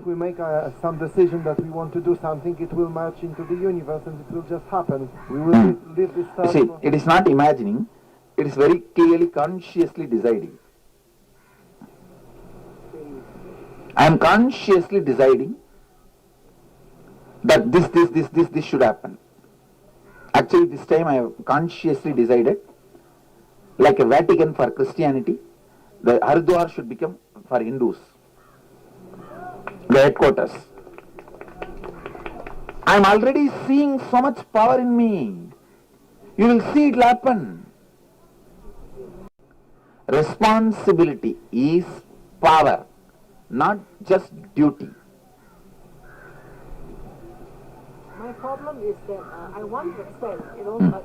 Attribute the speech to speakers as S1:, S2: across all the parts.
S1: we make some decision that we want to do something, it will march into the universe and it will just happen. We will live this time.
S2: See, it is not imagining, it is very clearly consciously deciding. I am consciously deciding that this should happen. Actually, this time I have consciously decided, like a Vatican for Christianity, the Haridwar should become for Hindus, the headquarters. I am already seeing so much power in me. You will see it will happen. Responsibility is power, not just duty.
S3: My problem is that I want to extend, but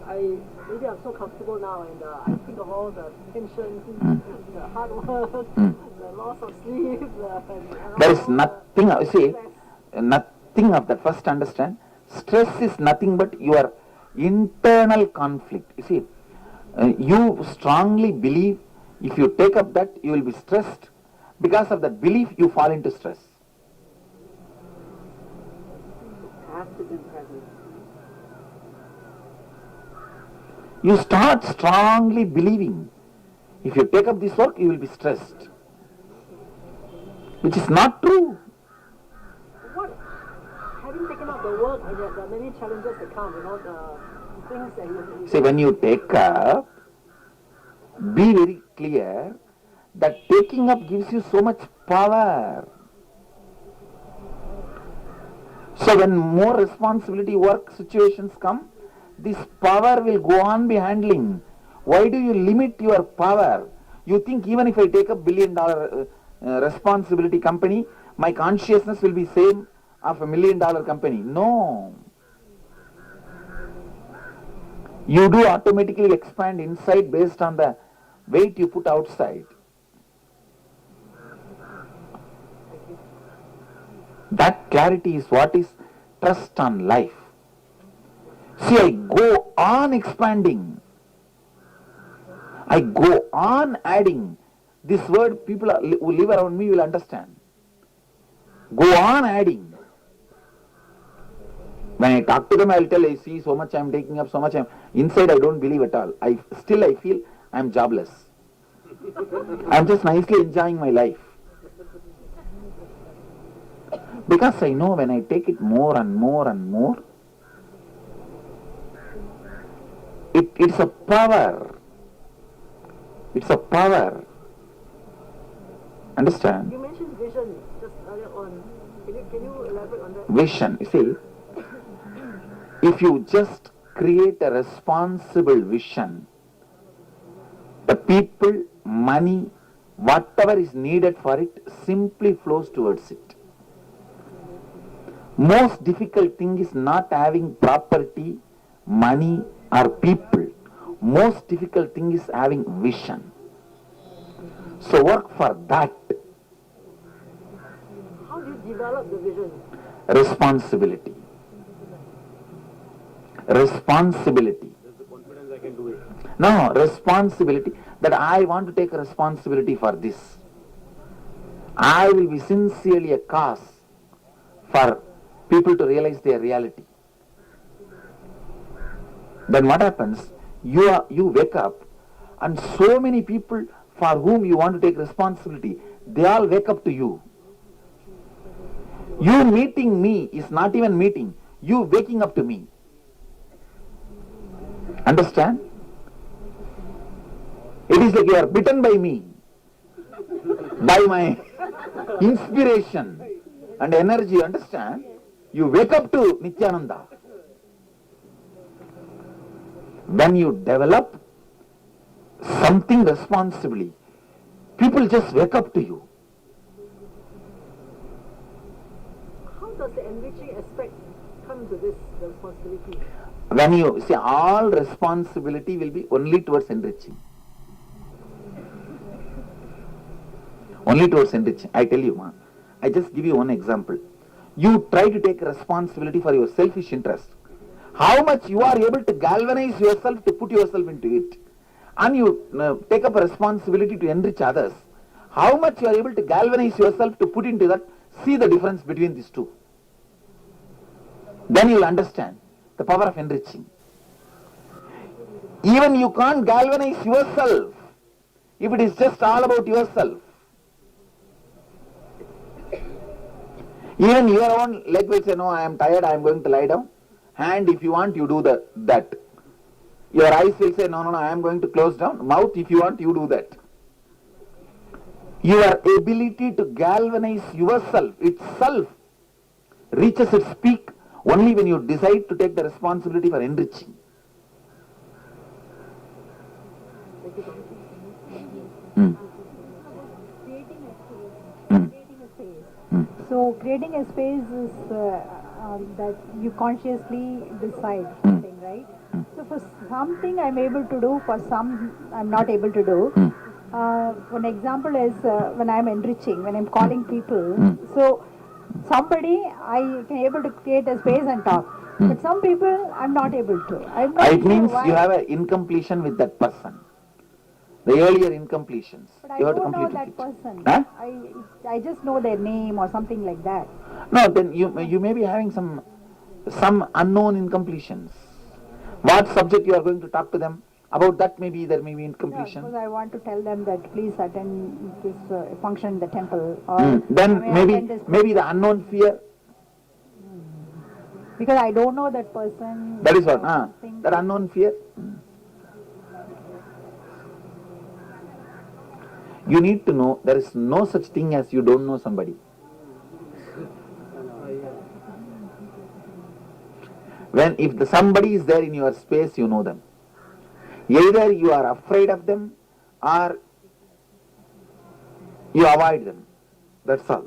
S3: maybe I'm so comfortable now, and I think of all the tension, the hard work, the loss of sleep.
S2: There is nothing, nothing of that. First understand, stress is nothing but your internal conflict. You see, you strongly believe if you take up that, you will be stressed. Because of that belief, you fall into stress.
S3: Have to be present.
S2: You start strongly believing, if you take up this work, you will be stressed. Which is not true.
S3: What? Having taken up the work, there are many challenges that come, the things that you...
S2: See, when you take up, be very clear that taking up gives you so much power. So when more responsibility work situations come, this power will go on be handling. Why do you limit your power? You think even if I take a $1 billion responsibility company, my consciousness will be same of $1 million company. No. You do automatically expand inside based on the weight you put outside. That clarity is what is trust on life. See, I go on expanding. I go on adding. This word people who live around me will understand. Go on adding. When I talk to them, I will tell, I see so much I am taking up, so much I am... Inside I don't believe at all. I feel I am jobless. I am just nicely enjoying my life. Because I know when I take it more and more and more, it's a power. It's a power. Understand?
S3: You mentioned vision just earlier on. Can you elaborate on that?
S2: Vision. You see, if you just create a responsible vision, the people, money, whatever is needed for it simply flows towards it. Most difficult thing is not having property, money or people. Most difficult thing is having vision. So work for that.
S3: How do you develop the vision?
S2: Responsibility. Responsibility.
S4: There's the confidence I can do it.
S2: No, responsibility, that I want to take a responsibility for this. I will be sincerely a cause for people to realize their reality. Then what happens? You wake up and so many people for whom you want to take responsibility, they all wake up to you. You meeting me is not even meeting, you waking up to me. Understand? It is like you are bitten by me, by my inspiration and energy, understand? You wake up to Nityananda. When you develop something responsibly, people just wake up to you.
S3: How does the enriching aspect come to this responsibility?
S2: When you see, all responsibility will be only towards enriching. Only towards enriching. I tell you, I just give you one example. You try to take responsibility for your selfish interest. How much you are able to galvanize yourself to put yourself into it. And you take up a responsibility to enrich others. How much you are able to galvanize yourself to put into that See the difference between these two. Then you will understand the power of enriching. Even you can't galvanize yourself if it is just all about yourself. Even your own leg will say, no, I am tired, I am going to lie down. Hand, if you want, you do that. Your eyes will say, no, I am going to close down. Mouth, if you want, you do that. Your ability to galvanize yourself itself reaches its peak only when you decide to take the responsibility for enriching.
S4: So creating a space is that you consciously decide something, right? So for something I'm able to do, for some I'm not able to do. One example is when I'm enriching, when I'm calling people. So somebody I can able to create a space and talk, but some people I'm not able to. I'm not
S2: It
S4: sure
S2: means
S4: why.
S2: you have an incompletion with that person. The earlier incompletions.
S4: But I
S2: You have to
S4: don't know
S2: complete
S4: that
S2: it.
S4: person.
S2: Huh?
S4: I just know their name or something like that.
S2: No, then you may be having some unknown incompletions. What subject you are going to talk to them about, that maybe there may be
S4: Yeah,
S2: incompletion.
S4: suppose I want to tell them that please attend this function in the temple, or
S2: Then
S4: I may attend this
S2: maybe the unknown fear.
S4: because I don't know that person.
S2: That is what.
S4: thing.
S2: That unknown fear. You need to know there is no such thing as you don't know somebody. If somebody is there in your space, you know them. Either you are afraid of them or you avoid them. That's all.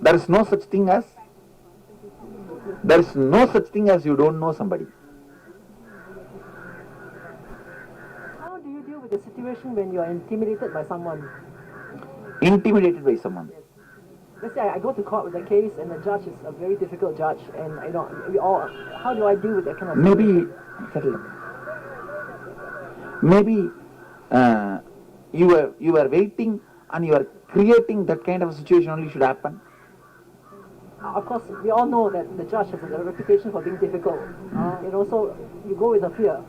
S2: There is no such thing as you don't know somebody.
S3: How do you deal with the situation when you are intimidated by someone?
S2: Intimidated by someone.
S3: Let's say I go to court with a case and the judge is a very difficult judge, and we all. How do I deal with that kind of situation?
S2: Maybe you were waiting and you are creating that kind of a situation only should happen.
S3: Of course, we all know that the judge has a reputation for being difficult. So you go with the fear.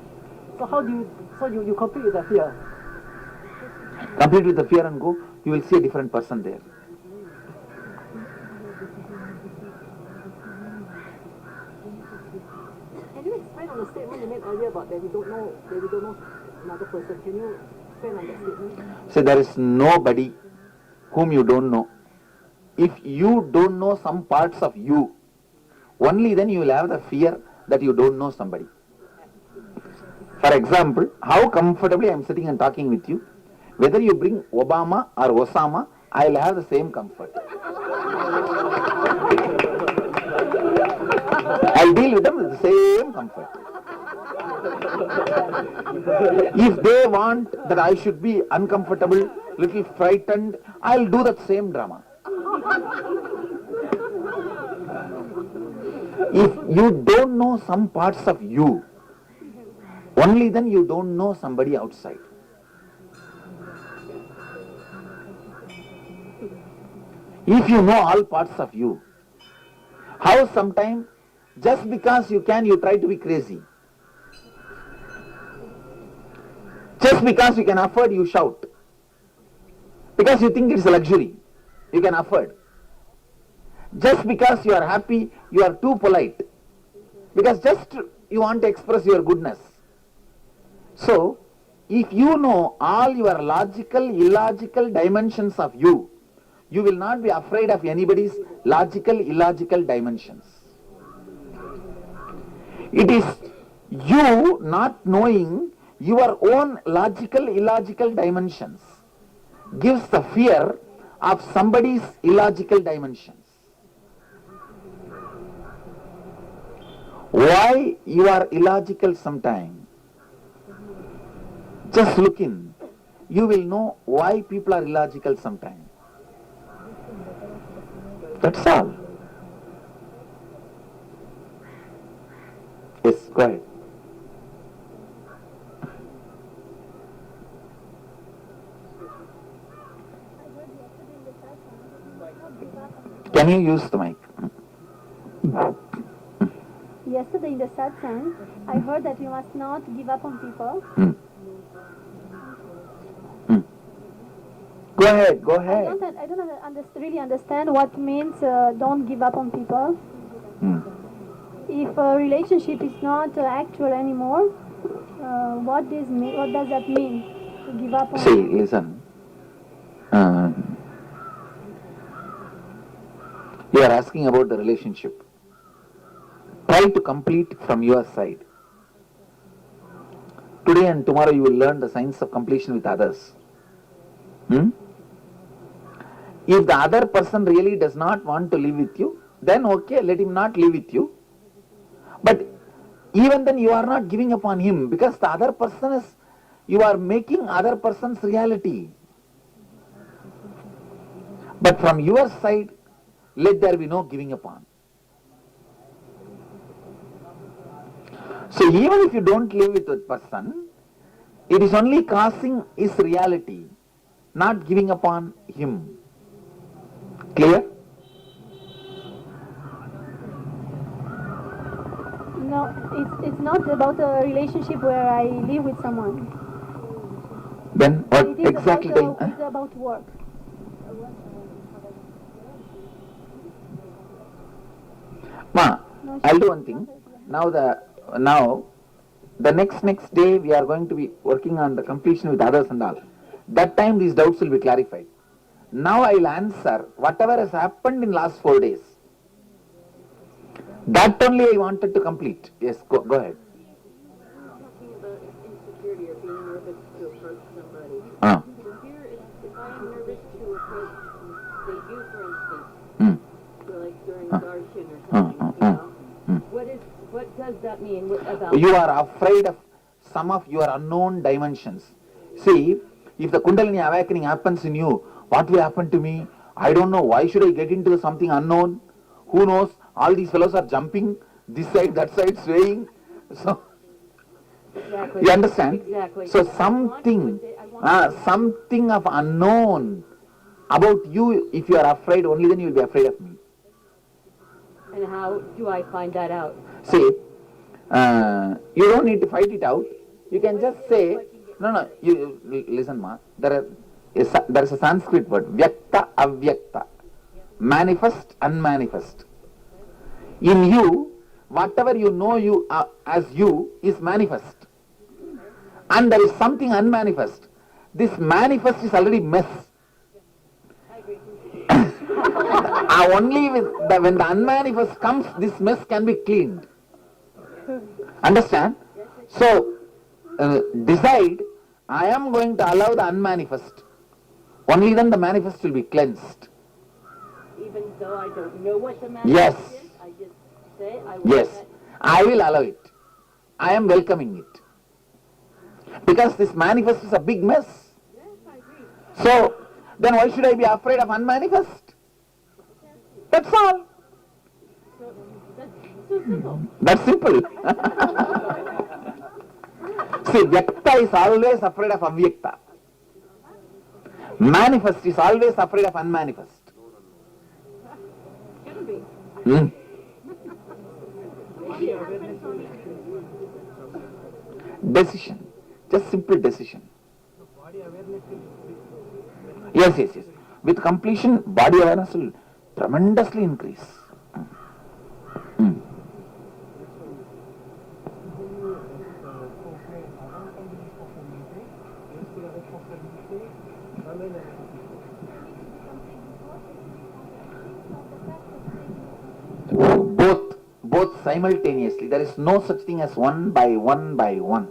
S3: So how do you? So you compete with the fear.
S2: Complete with the fear and go, you will see a different person there.
S3: Can you expand on the statement you made earlier about that we don't know another person? Can you expand on that statement?
S2: So there is nobody whom you don't know. If you don't know some parts of you, only then you will have the fear that you don't know somebody. For example, how comfortably I am sitting and talking with you, whether you bring Obama or Osama, I will have the same comfort. I deal with them with the same comfort. If they want that I should be uncomfortable, little frightened, I will do that same drama. If you don't know some parts of you, only then you don't know somebody outside. If you know all parts of you, how sometimes just because you can, you try to be crazy. Just because you can afford, you shout. Because you think it's a luxury, you can afford. Just because you are happy, you are too polite. Because just you want to express your goodness. So, if you know all your logical, illogical dimensions of you, you will not be afraid of anybody's logical, illogical dimensions. It is you not knowing your own logical, illogical dimensions gives the fear of somebody's illogical dimensions. Why you are illogical sometime? Just look in. You will know why people are illogical sometime. That's all. Yes, go ahead. Can you use the mic?
S5: Yesterday in the satsang, I heard that we must not give up on people.
S2: Go ahead, go
S5: I
S2: ahead.
S5: don't really understand what means don't give up on people. If a relationship is not actual anymore, what does that mean? To give up on?
S2: See, listen. You are asking about the relationship. Try to complete from your side. Today and tomorrow you will learn the science of completion with others. If the other person really does not want to live with you, then okay, let him not live with you. But even then you are not giving up on him, because the other person is, you are making other person's reality. But from your side, let there be no giving up on. So even if you don't live with that person, it is only causing his reality, not giving up on him. Clear?
S5: No, it's not about a relationship where I live with someone.
S2: Then what
S5: It is
S2: exactly?
S5: it's about work.
S2: Ma, I'll do one thing. Now the next day we are going to be working on the completion with others and all. That time these doubts will be clarified. Now I'll answer whatever has happened in last 4 days. That only I wanted to complete. Yes, go ahead.
S3: Talking about insecurity or being nervous to approach somebody.
S2: Ah.
S3: So here, if I am nervous to approach, say you for instance,
S2: Hmm.
S3: so like during darshan or something, what does that mean about?
S2: You are afraid of some of your unknown dimensions. See, if the Kundalini awakening happens in you, what will happen to me? I don't know. Why should I get into something unknown? Who knows? All these fellows are jumping, this side, that side, swaying. So,
S3: Exactly.
S2: you understand?
S3: Exactly.
S2: So something of unknown about you, if you are afraid, only then you will be afraid of me.
S3: And how do I find that out?
S2: See, you don't need to fight it out. You can just say, no, you listen, ma. There is a Sanskrit word, vyakta, avyakta, manifest, unmanifest. In you, whatever you know you as you is manifest, and there is something unmanifest. This manifest is already mess. Only when the unmanifest comes, this mess can be cleaned. Understand? So, decide, I am going to allow the unmanifest. Only then the manifest will be cleansed.
S3: Even though I don't know what the matter
S2: Yes.
S3: is, I just say I want
S2: Yes,
S3: that.
S2: I will allow it. I am welcoming it. Because this manifest is a big mess. So, then why should I be afraid of unmanifest? That's all.
S3: That's so simple.
S2: That's simple. See, Vyakta is always afraid of Avyakta. Manifest is always afraid of unmanifest.
S3: Shouldn't be.
S2: Hmm. Decision. Just simple decision. Yes. With completion, body awareness will tremendously increase. Hmm. Both simultaneously. There is no such thing as one by one.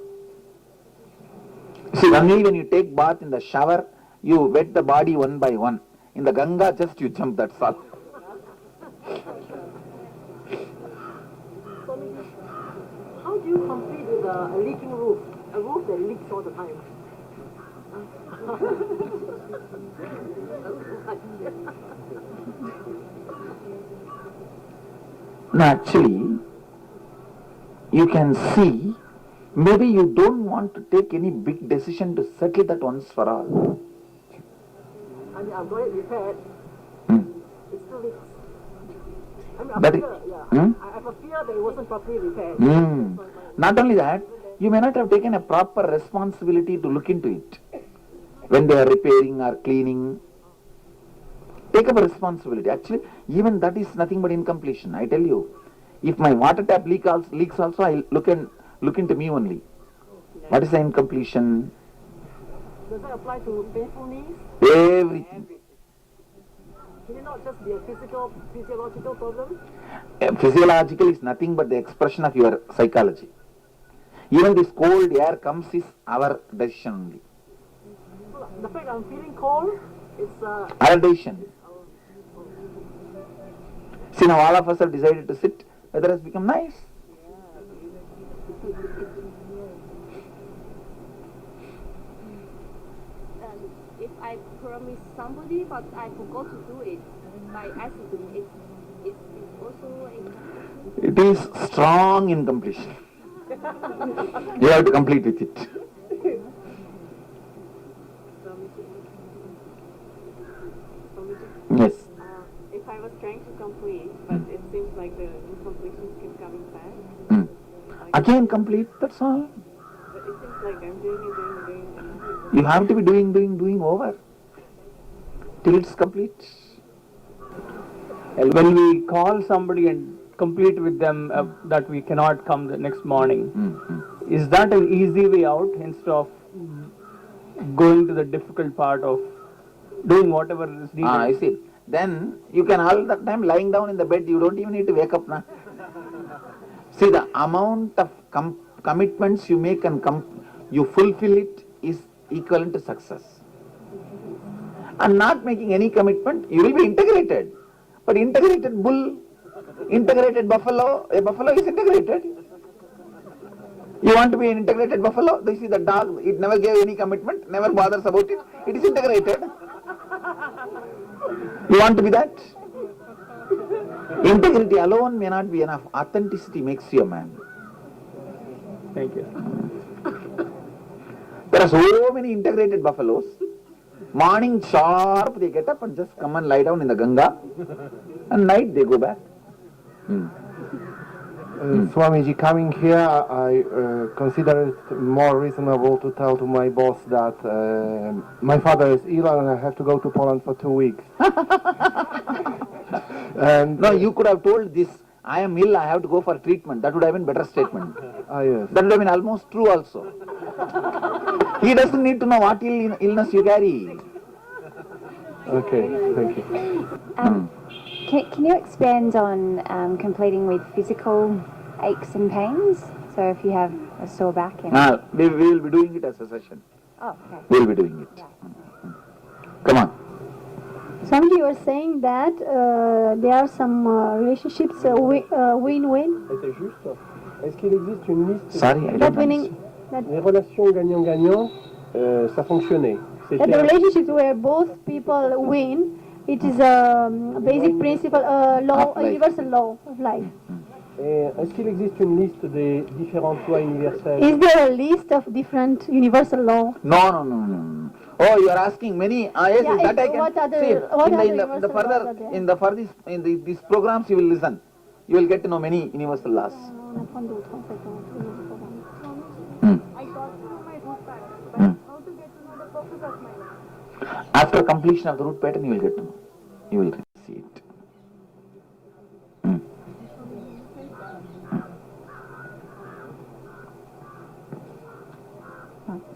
S2: See, only when you take bath in the shower, you wet the body one by one. In the Ganga, just you jump, that's all.
S3: How do you complete with a leaking roof? A roof that leaks all the time.
S2: No, actually, you can see, maybe you don't want to take any big decision to settle that once for all.
S3: I mean, I've got it repaired.
S2: Hmm.
S3: It still leaks. a
S2: That
S3: fear,
S2: is-
S3: yeah.
S2: Hmm?
S3: I have a fear that it wasn't properly repaired.
S2: Mm. Not only that, you may not have taken a proper responsibility to look into it. When they are repairing or cleaning, take up a responsibility. Actually, even that is nothing but incompletion. I tell you, if my water tap leaks also, I look into me only. What is the incompletion?
S3: Does that apply to painful knees?
S2: Everything.
S3: Can it not just be a physiological problem?
S2: Physiological is nothing but the expression of your psychology. Even this cold air comes is our decision only.
S3: So the fact I'm feeling cold, it's
S2: Our decision. See, now all of us have decided to sit. Weather has become nice.
S6: If I promise somebody but I forgot to do it by accident, it's also a
S2: It is strong incompletion. You have to complete with it. Yes.
S6: if I was trying to complete, but it seems like the incompletions keep coming back.
S2: Mm. Again complete, that's all.
S6: But it seems like I'm doing and
S2: You have to be doing over. Till it's complete.
S7: When we call somebody and complete with them that we cannot come the next morning, is that an easy way out instead of going to the difficult part of doing whatever is needed?
S2: I see. Then you can all the time lying down in the bed, you don't even need to wake up now. See, the amount of commitments you make and you fulfill it is equivalent to success. And not making any commitment, you will be integrated. But integrated bull, integrated buffalo, a buffalo is integrated. You want to be an integrated buffalo? This is the dog, it never gave any commitment, never bothers about it, it is integrated. You want to be that? Integrity alone may not be enough. Authenticity makes you a man.
S7: Thank you.
S2: There are so many integrated buffaloes. Morning sharp, they get up and just come and lie down in the Ganga. And night they go back.
S1: Swamiji, coming here, I consider it more reasonable to tell to my boss that my father is ill and I have to go to Poland for 2 weeks. And
S2: No, you could have told this, I am ill, I have to go for treatment. That would have been better statement.
S1: yes.
S2: That would have been almost true also. He doesn't need to know what illness you carry.
S1: Okay, thank you.
S8: Can you expand on completing with physical aches and pains? So if you have a sore back and...
S2: We will be doing it as a session.
S8: Oh, okay.
S2: We will be doing it. Come on.
S5: Swamiji, you were saying that there are some relationships win-win.
S9: C'est juste. Est-ce qu'il existe une liste
S2: Sorry, I
S5: That
S2: don't
S5: winning,
S2: understand.
S9: des relations gagnant-gagnant? Ça fonctionnait.
S5: that the relationships where both people win, it is a basic principle, law,
S2: Of
S5: a
S2: life.
S5: universal law of life.
S9: Et est-ce qu'il existe une liste des différentes lois universelles?
S5: Is there a list of different universal law?
S2: No. Oh, you are asking many. Yes,
S5: Yeah,
S2: that I can
S5: what other-
S2: see.
S5: what
S2: In
S5: other
S2: the
S5: universal
S2: further,
S5: laws are there?
S2: in these programs, you will listen. You will get to know many universal laws.
S5: On apprend d'autres en fait.
S6: I got through my root pattern, but how to get to know the purpose of my life?
S2: After completion of the root pattern, you will get to know. You will see it.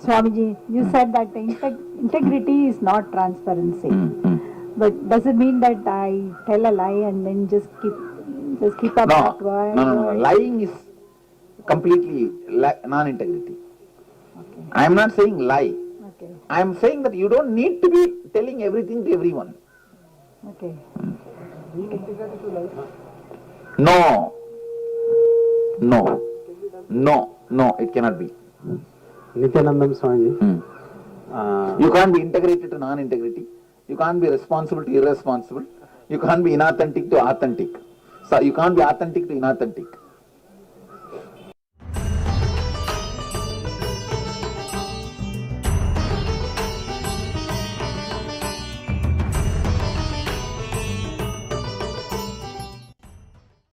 S4: Swamiji, you said that the integrity is not transparency. But does it mean that I tell a lie and then just keep up that word?
S2: No. Lying is completely non-integrity.
S4: Okay.
S2: I am not saying lie.
S4: Okay.
S2: I am saying that you don't need to be telling everything to everyone.
S4: Okay.
S2: No, it cannot be.
S9: Nityanandam Swamiji.
S2: You can't be integrated to non-integrity. You can't be responsible to irresponsible. You can't be inauthentic to authentic. So you can't be authentic to inauthentic.